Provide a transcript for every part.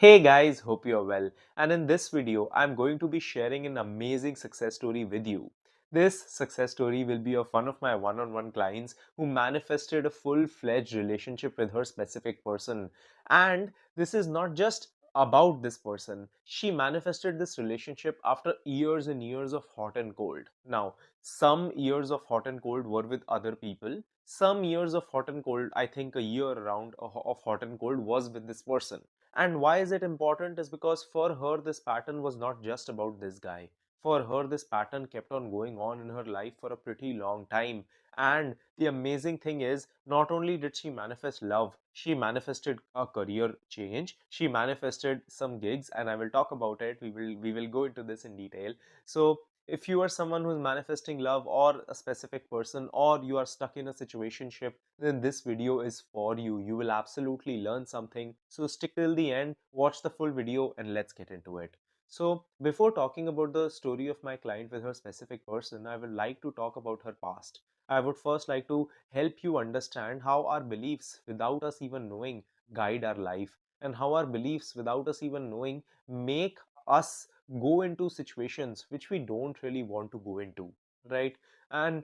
Hey guys, hope you're well. And in this video, I'm going to be sharing an amazing success story with you. This success story will be of one of my one-on-one clients who manifested a full-fledged relationship with her specific person. And this is not just about this person. She manifested this relationship after years and years of hot and cold. Now, some years of hot and cold were with other people. Some years of hot and cold, I think a year around of hot and cold was with this person. And why is it important is because for her this pattern was not just about this guy. For her this pattern kept on going on in her life for a pretty long time. And the amazing thing is not only did she manifest love, she manifested a career change, she manifested some gigs, and I will talk about it. We will go into this in detail. So if you are someone who is manifesting love or a specific person, or you are stuck in a situationship, then this video is for you. You will absolutely learn something. So stick till the end, watch the full video, and let's get into it. So before talking about the story of my client with her specific person, I would like to talk about her past. I would first like to help you understand how our beliefs, without us even knowing, guide our life, and how our beliefs, without us even knowing, make us go into situations which we don't really want to go into, right? And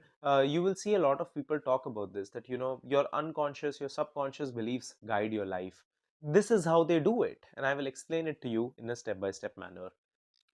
you will see a lot of people talk about this, that your unconscious, your subconscious beliefs guide your life. This is how they do it, and I will explain it to you in a step by step manner.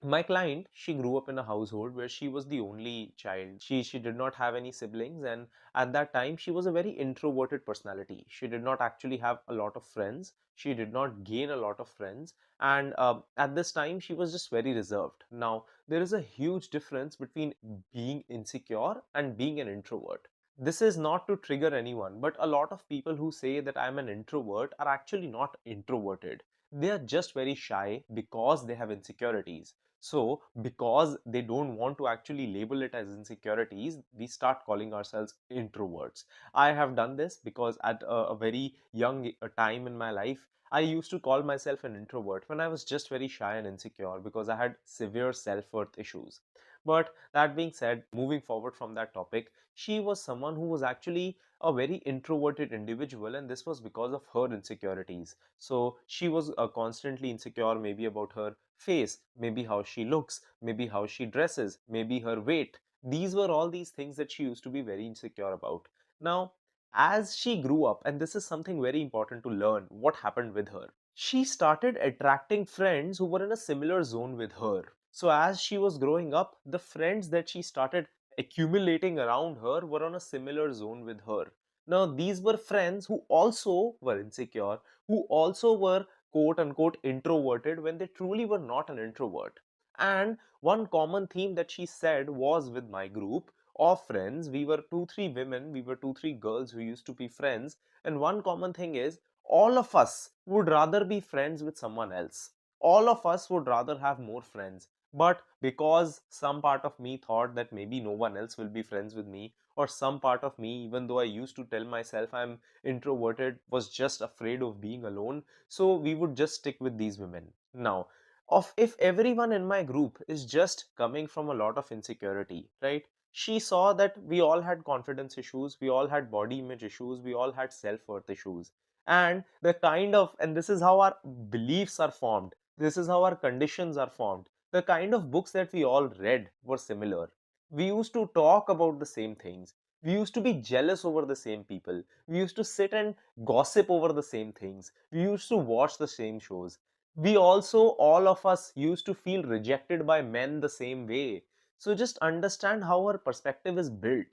My client, she grew up in a household where she was the only child. She did not have any siblings, and at that time she was a very introverted personality. She did not actually have a lot of friends. She did not gain a lot of friends, and at this time she was just very reserved. Now there is a huge difference between being insecure and being an introvert. This is not to trigger anyone, but a lot of people who say that I'm an introvert are actually not introverted. They are just very shy because they have insecurities. So, because they don't want to actually label it as insecurities, we start calling ourselves introverts. I have done this because at a very young time in my life, I used to call myself an introvert when I was just very shy and insecure because I had severe self-worth issues. But that being said, moving forward from that topic, she was someone who was actually a very introverted individual, and this was because of her insecurities. So she was constantly insecure, maybe about her face, maybe how she looks, maybe how she dresses, maybe her weight. These were all these things that she used to be very insecure about. Now, as she grew up, and this is something very important to learn, what happened with her? She started attracting friends who were in a similar zone with her. So as she was growing up, the friends that she started accumulating around her were on a similar zone with her. Now, these were friends who also were insecure, who also were quote unquote introverted when they truly were not an introvert. And one common theme that she said was with my group of friends, we were two, three women, we were two, three girls who used to be friends. And one common thing is all of us would rather be friends with someone else. All of us would rather have more friends. But because some part of me thought that maybe no one else will be friends with me, or some part of me, even though I used to tell myself I'm introverted, was just afraid of being alone, so we would just stick with these women. Now, of if everyone in my group is just coming from a lot of insecurity, right? She saw that we all had confidence issues, we all had body image issues, we all had self-worth issues. And and this is how our beliefs are formed. This is how our conditions are formed. The kind of books that we all read were similar. We used to talk about the same things. We used to be jealous over the same people. We used to sit and gossip over the same things. We used to watch the same shows. We also, all of us, used to feel rejected by men the same way. So just understand how her perspective is built.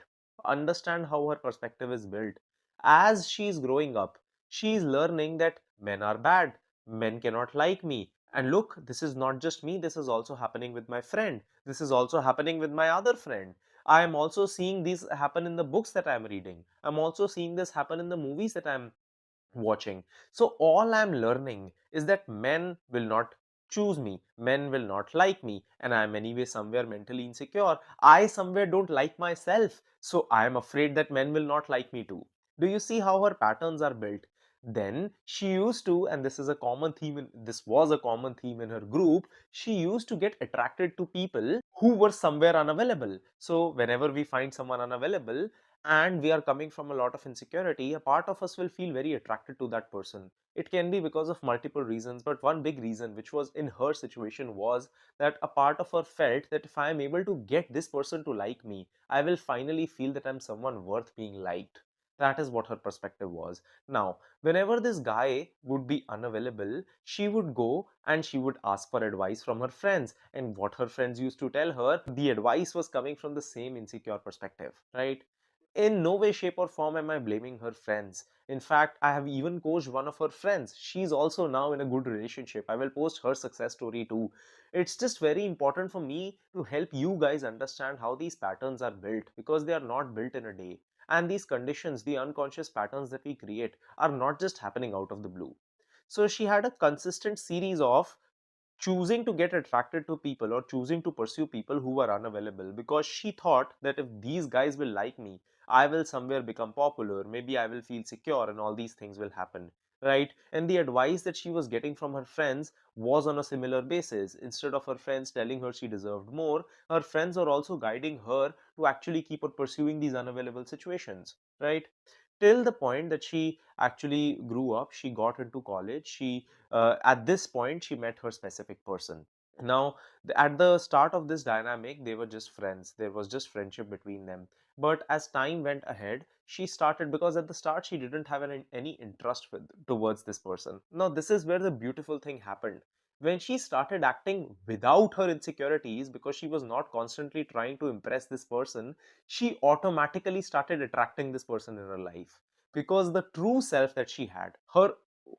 Understand how her perspective is built. As she's growing up, she's learning that men are bad. Men cannot like me. And look, this is not just me, this is also happening with my friend. This is also happening with my other friend. I am also seeing this happen in the books that I'm reading. I'm also seeing this happen in the movies that I'm watching. So all I'm learning is that men will not choose me, men will not like me, and I'm anyway somewhere mentally insecure. I somewhere don't like myself, so I am afraid that men will not like me too. Do you see how her patterns are built? Then she used to, and this was a common theme in her group, she used to get attracted to people who were somewhere unavailable. So whenever we find someone unavailable, and we are coming from a lot of insecurity, a part of us will feel very attracted to that person. It can be because of multiple reasons, but one big reason, which was in her situation, was that a part of her felt that if I am able to get this person to like me, I will finally feel that I'm someone worth being liked. That is what her perspective was. Now, whenever this guy would be unavailable, she would go and she would ask for advice from her friends. And what her friends used to tell her, the advice was coming from the same insecure perspective, right? In no way, shape, or form am I blaming her friends. In fact, I have even coached one of her friends. She's also now in a good relationship. I will post her success story too. It's just very important for me to help you guys understand how these patterns are built, because they are not built in a day. And these conditions, the unconscious patterns that we create, are not just happening out of the blue. So she had a consistent series of choosing to get attracted to people or choosing to pursue people who were unavailable, because she thought that if these guys will like me, I will somewhere become popular, maybe I will feel secure, and all these things will happen, right? And the advice that she was getting from her friends was on a similar basis. Instead of her friends telling her she deserved more, her friends are also guiding her to actually keep on pursuing these unavailable situations, right? Till the point that she actually grew up, she got into college, she at this point she met her specific person. Now, at the start of this dynamic, they were just friends. There was just friendship between them. But as time went ahead, she started, because at the start she didn't have any interest towards this person. Now, this is where the beautiful thing happened. When she started acting without her insecurities, because she was not constantly trying to impress this person, she automatically started attracting this person in her life. Because the true self that she had, her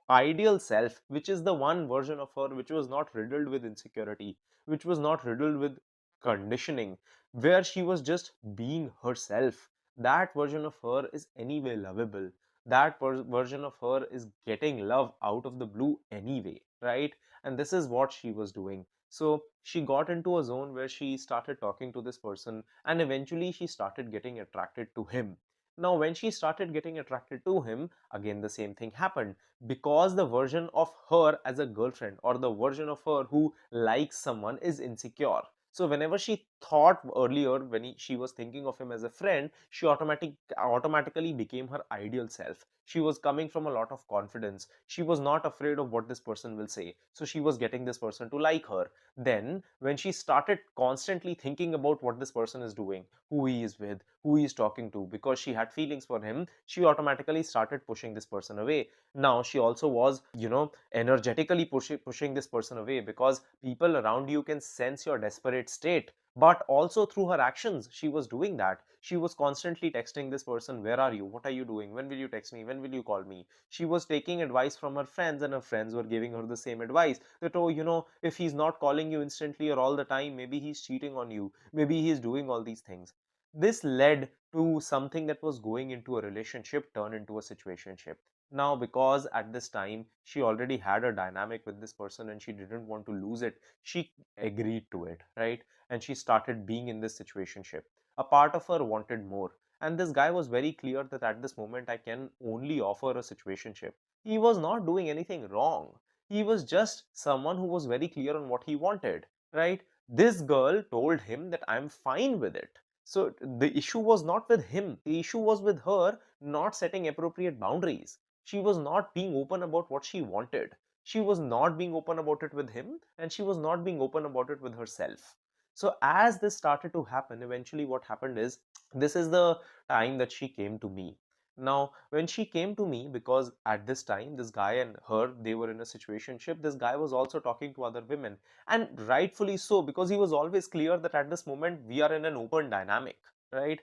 ideal self, which is the one version of her which was not riddled with insecurity, which was not riddled with conditioning, where she was just being herself, that version of her is anyway lovable. That version of her is getting love out of the blue anyway, right? And this is what she was doing. So she got into a zone where she started talking to this person, and eventually she started getting attracted to him. Now, when she started getting attracted to him, again the same thing happened, because the version of her as a girlfriend, or the version of her who likes someone, is insecure. So whenever she thought earlier, when she was thinking of him as a friend, she automatically became her ideal self. She was coming from a lot of confidence. She was not afraid of what this person will say. So she was getting this person to like her. Then when she started constantly thinking about what this person is doing, who he is with, who he is talking to, because she had feelings for him, she automatically started pushing this person away. Now, she also was, energetically pushing this person away, because people around you can sense your desperate state. But also through her actions, she was doing that. She was constantly texting this person, where are you, what are you doing, when will you text me, when will you call me? She was taking advice from her friends, and her friends were giving her the same advice, that, oh, if he's not calling you instantly or all the time, maybe he's cheating on you, maybe he's doing all these things. This led to something that was going into a relationship turn into a situationship. Now, because at this time she already had a dynamic with this person and she didn't want to lose it, she agreed to it, right? And she started being in this situationship. A part of her wanted more. And this guy was very clear that at this moment I can only offer a situationship. He was not doing anything wrong. He was just someone who was very clear on what he wanted, right? This girl told him that I'm fine with it. So the issue was not with him, the issue was with her not setting appropriate boundaries. She was not being open about what she wanted. She was not being open about it with him, and she was not being open about it with herself. So as this started to happen, eventually what happened is, this is the time that she came to me. Now, when she came to me, because at this time, this guy and her, they were in a situationship, this guy was also talking to other women. And rightfully so, because he was always clear that at this moment, we are in an open dynamic, right?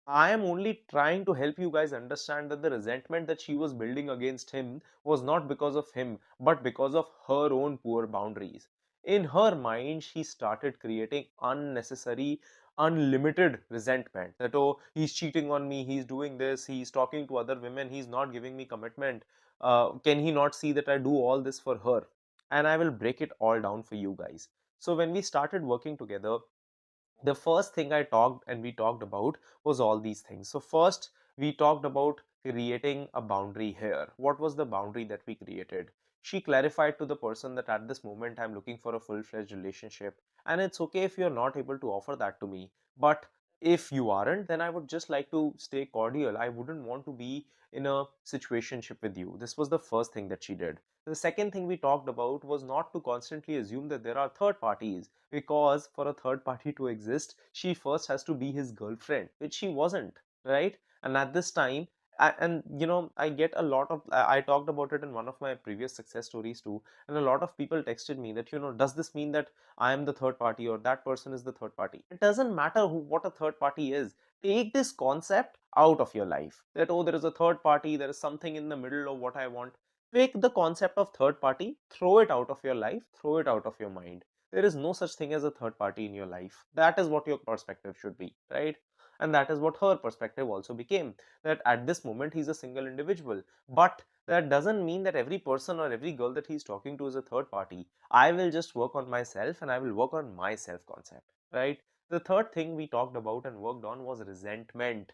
I am only trying to help you guys understand that the resentment that she was building against him was not because of him, but because of her own poor boundaries. In her mind, she started creating unnecessary, unlimited resentment that, oh, he's cheating on me, he's doing this, he's talking to other women, he's not giving me commitment. Can he not see that I do all this for her? And I will break it all down for you guys. So, when we started working together, the first thing we talked about was all these things. So first, we talked about creating a boundary here. What was the boundary that we created? She clarified to the person that at this moment I'm looking for a full-fledged relationship, and it's okay if you're not able to offer that to me, but If you aren't, then I would just like to stay cordial. I wouldn't want to be in a situationship with you. This was the first thing that she did. The second thing we talked about was not to constantly assume that there are third parties, because for a third party to exist, she first has to be his girlfriend, which she wasn't, right? And at this time, and I get a lot of, I talked about it in one of my previous success stories too, and a lot of people texted me that, does this mean that I am the third party or that person is the third party? It doesn't matter what a third party is. Take this concept out of your life, that, oh, there is a third party, there is something in the middle of what I want. Take the concept of third party, throw it out of your life, throw it out of your mind. There is no such thing as a third party in your life. That is what your perspective should be, right? And that is what her perspective also became, that at this moment he's a single individual. But that doesn't mean that every person or every girl that he's talking to is a third party. I will just work on myself and I will work on my self concept, right? The third thing we talked about and worked on was resentment.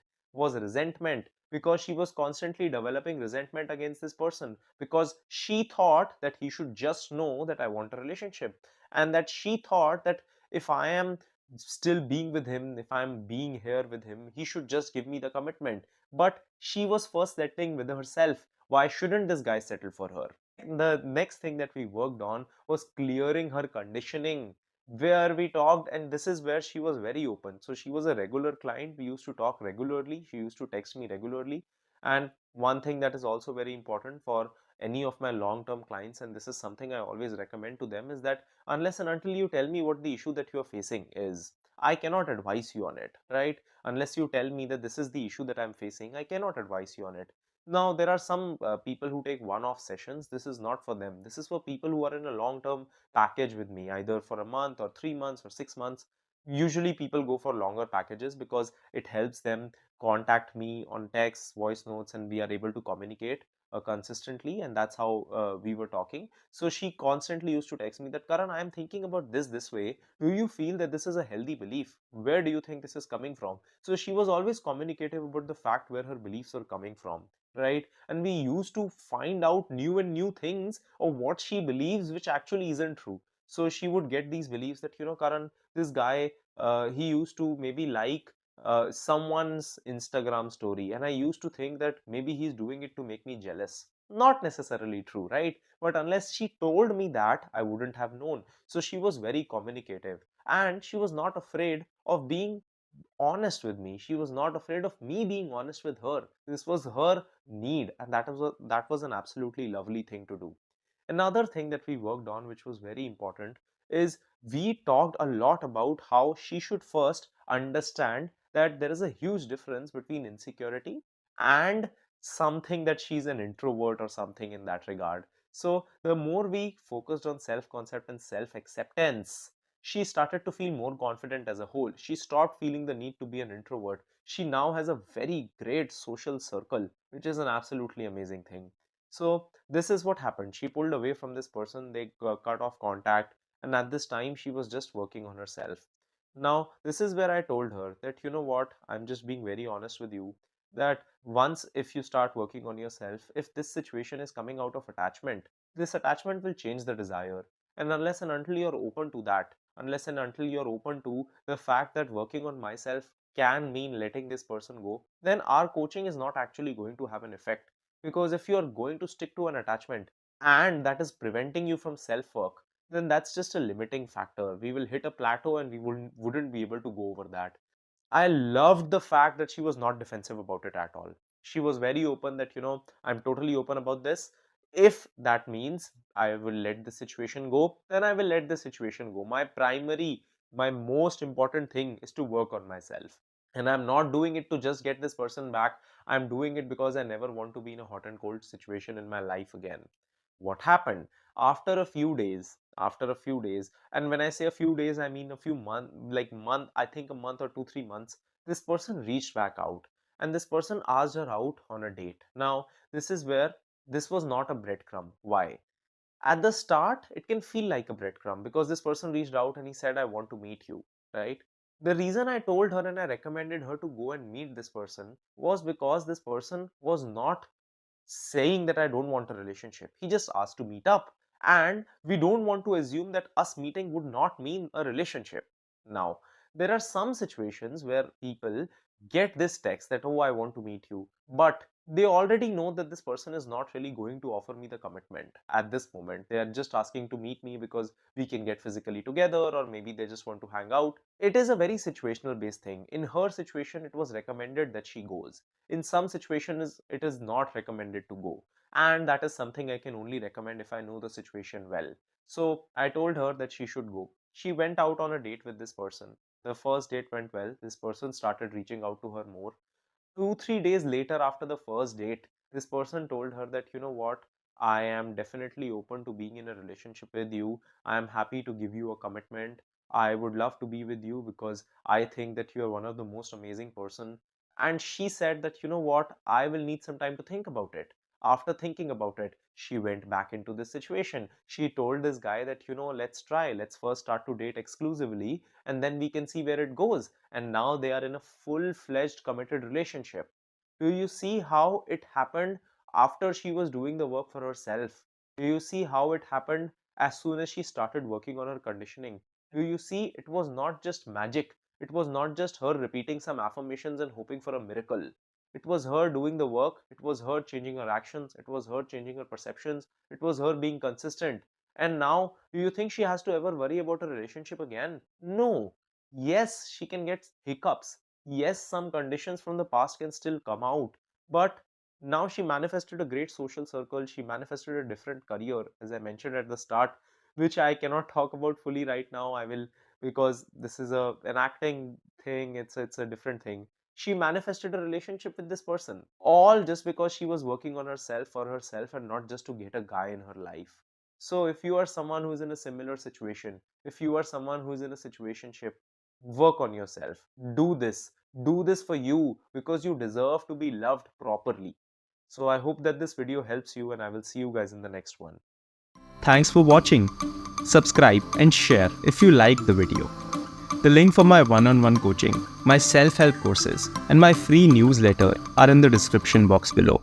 Because she was constantly developing resentment against this person, because she thought that he should just know that I want a relationship, and that she thought that if I am still being with him, if I'm being here with him, he should just give me the commitment. But she was first settling with herself. Why shouldn't this guy settle for her? The next thing that we worked on was clearing her conditioning, where we talked, and this is where she was very open. So she was a regular client. We used to talk regularly. She used to text me regularly. And one thing that is also very important for any of my long-term clients, and this is something I always recommend to them, is that unless and until you tell me what the issue that you're facing is, I cannot advise you on it, right? Unless you tell me that this is the issue that I'm facing, I cannot advise you on it. Now, there are some people who take one-off sessions. This is not for them. This is for people who are in a long-term package with me, either for a month or 3 months or 6 months. Usually, people go for longer packages because it helps them contact me on text, voice notes, and we are able to communicate consistently. And that's how we were talking. So she constantly used to text me that, Karan, I am thinking about this way. Do you feel that this is a healthy belief? Where do you think this is coming from? So she was always communicative about the fact where her beliefs are coming from, right? And we used to find out new and new things of what she believes, which actually isn't true. So she would get these beliefs that, Karan, this guy, he used to maybe like someone's Instagram story, and I used to think that maybe he's doing it to make me jealous. Not necessarily true, right? But unless she told me that, I wouldn't have known. So she was very communicative, and she was not afraid of being honest with me. She was not afraid of me being honest with her. This was her need, and that was an absolutely lovely thing to do. Another thing that we worked on, which was very important, is we talked a lot about how she should first understand that there is a huge difference between insecurity and something that she's an introvert or something in that regard. So the more we focused on self concept and self acceptance, she started to feel more confident as a whole. She stopped feeling the need to be an introvert. She now has a very great social circle, which is an absolutely amazing thing. So this is what happened. She pulled away from this person, they cut off contact, and at this time she was just working on herself. Now, this is where I told her that, you know what, I'm just being very honest with you, that once if you start working on yourself, if this situation is coming out of attachment, this attachment will change the desire. And unless and until you're open to that, unless and until you're open to the fact that working on myself can mean letting this person go, then our coaching is not actually going to have an effect. Because if you're going to stick to an attachment and that is preventing you from self work, then that's just a limiting factor. We will hit a plateau and we wouldn't be able to go over that. I loved the fact that she was not defensive about it at all. She was very open that, I'm totally open about this. If that means I will let the situation go, then I will let the situation go. My most important thing is to work on myself. And I'm not doing it to just get this person back. I'm doing it because I never want to be in a hot and cold situation in my life again. What happened? After a few days, and when I say a few days, I mean a few months, I think a month or 2, 3 months, this person reached back out, and this person asked her out on a date. Now, this is where this was not a breadcrumb. Why? At the start, it can feel like a breadcrumb because this person reached out and he said, I want to meet you, right? The reason I told her and I recommended her to go and meet this person was because this person was not saying that I don't want a relationship. He just asked to meet up. And we don't want to assume that us meeting would not mean a relationship. Now, There are some situations where people get this text that, oh, I want to meet you, but they already know that this person is not really going to offer me the commitment at this moment. They are just asking to meet me because we can get physically together, or maybe they just want to hang out. It is a very situational based thing. In her situation, it was recommended that she goes. In some situations, it is not recommended to go. And that is something I can only recommend if I know the situation well. So I told her that she should go. She went out on a date with this person. The first date went well. This person started reaching out to her more. 2 3 days later, after the first date, this person told her that, you know what, I am definitely open to being in a relationship with you. I am happy to give you a commitment. I would love to be with you because I think that you are one of the most amazing person. And she said that, you know what, I will need some time to think about it. After thinking about it, she went back into this situation. She told this guy that, you know, let's try, let's first start to date exclusively, and then we can see where it goes. And now they are in a full-fledged committed relationship. Do you see how it happened after she was doing the work for herself? Do you see how it happened as soon as she started working on her conditioning? Do you see it was not just magic? It was not just her repeating some affirmations and hoping for a miracle. It was her doing the work. It was her changing her actions. It was her changing her perceptions. It was her being consistent. And now, do you think she has to ever worry about a relationship again? No. Yes, she can get hiccups. Yes, some conditions from the past can still come out. But now she manifested a great social circle. She manifested a different career, as I mentioned at the start, which I cannot talk about fully right now. I will, because this is an acting thing. It's a different thing. She manifested a relationship with this person, all just because she was working on herself for herself and not just to get a guy in her life. So if you are someone who's in a similar situation, if you are someone who's in a situationship, work on yourself. Do this. Do this for you because you deserve to be loved properly. So I hope that this video helps you, and I will see you guys in the next one. Thanks for watching. Subscribe and share if you like the video. The link for my one-on-one coaching, my self-help courses, and my free newsletter are in the description box below.